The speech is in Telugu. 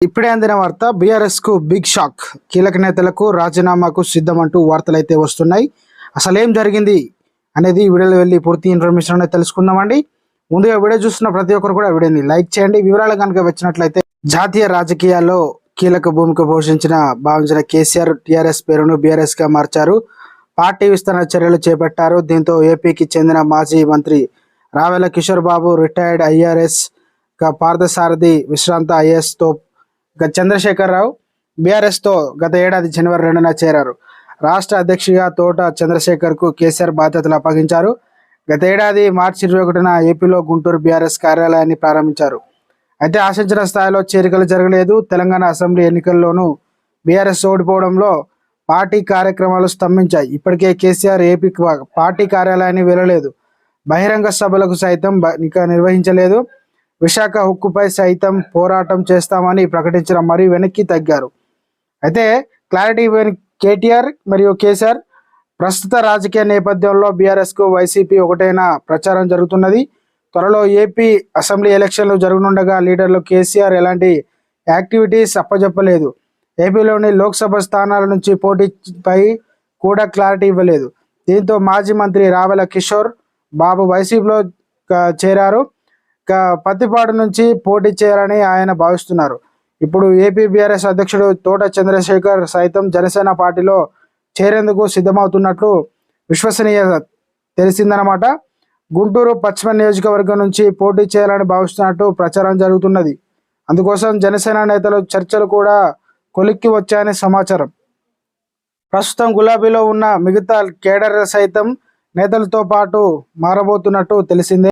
ఇప్పుడే అందిన వార్త బీఆర్ఎస్ కు బిగ్ షాక్. కీలక నేతలకు రాజీనామాకు సిద్ధమంటూ వార్తలు వస్తున్నాయి. అసలు ఏం జరిగింది అనేది వీడియోలో వెళ్ళి పూర్తి ఇన్ఫర్మేషన్ అనేది తెలుసుకుందామండి. ముందుగా వీడియో చూస్తున్న ప్రతి ఒక్కరు కూడా వీడియోని లైక్ చేయండి. వివరాలు కనుక వచ్చినట్లయితే జాతీయ రాజకీయాల్లో కీలక భూమిక పోషించిన భావించిన కేసీఆర్ టీఆర్ఎస్ పేరును బీఆర్ఎస్ గా మార్చారు. పార్టీ విస్తరణ చర్యలు చేపట్టారు. దీంతో ఏపీకి చెందిన మాజీ మంత్రి రావెల కిషోర్ బాబు, రిటైర్డ్ ఐఆర్ఎస్ పార్థసారథి, విశ్రాంత ఐఏఎస్ తో చంద్రశేఖరరావు బీఆర్ఎస్తో గత ఏడాది జనవరి 2న చేరారు. రాష్ట్ర అధ్యక్షుడిగా తోట చంద్రశేఖర్కు కేసీఆర్ బాధ్యతలు అప్పగించారు. గత ఏడాది మార్చి 21న ఏపీలో గుంటూరు బీఆర్ఎస్ కార్యాలయాన్ని ప్రారంభించారు. అయితే ఆశించిన స్థాయిలో చేరికలు జరగలేదు. తెలంగాణ అసెంబ్లీ ఎన్నికల్లోనూ బీఆర్ఎస్ ఓడిపోవడంలో పార్టీ కార్యక్రమాలు స్తంభించాయి. ఇప్పటికే కేసీఆర్ ఏపీ పార్టీ కార్యాలయాన్ని వెళ్ళలేదు. బహిరంగ సభలకు సైతం నిర్వహించలేదు. విశాఖ హక్కుపై సైతం పోరాటం చేస్తామని ప్రకటించిన మరీ వెనక్కి తగ్గారు. అయితే క్లారిటీ ఇవ్వని కేటీఆర్ మరియు కేసీఆర్ ప్రస్తుత రాజకీయ నేపథ్యంలో బీఆర్ఎస్కు వైసీపీ ఒకటైన ప్రచారం జరుగుతున్నది. త్వరలో ఏపీ అసెంబ్లీ ఎలక్షన్లు జరగనుండగా లీడర్లు కేసీఆర్ ఎలాంటి యాక్టివిటీస్ అప్పజెప్పలేదు. ఏపీలోని లోక్సభ స్థానాల నుంచి పోటీపై కూడా క్లారిటీ ఇవ్వలేదు. దీంతో మాజీ మంత్రి రావెల కిషోర్ బాబు వైసీపీలో చేరారు. పత్తిపాడు నుంచి పోటీ చేయాలని ఆయన భావిస్తున్నారు. ఇప్పుడు ఏపీ బీఆర్ఎస్ అధ్యక్షుడు తోట చంద్రశేఖర్ సైతం జనసేన పార్టీలో చేరేందుకు సిద్ధమవుతున్నట్లు విశ్వసనీయత తెలిసిందన్నమాట. గుంటూరు పశ్చిమ నియోజకవర్గం నుంచి పోటీ చేయాలని భావిస్తున్నట్టు ప్రచారం జరుగుతున్నది. అందుకోసం జనసేన నేతలు చర్చలు కూడా కొలిక్కి వచ్చాయని సమాచారం. ప్రస్తుతం గులాబీలో ఉన్న మిగతా కేడర్ సైతం నేతలతో పాటు మారబోతున్నట్టు తెలిసిందే.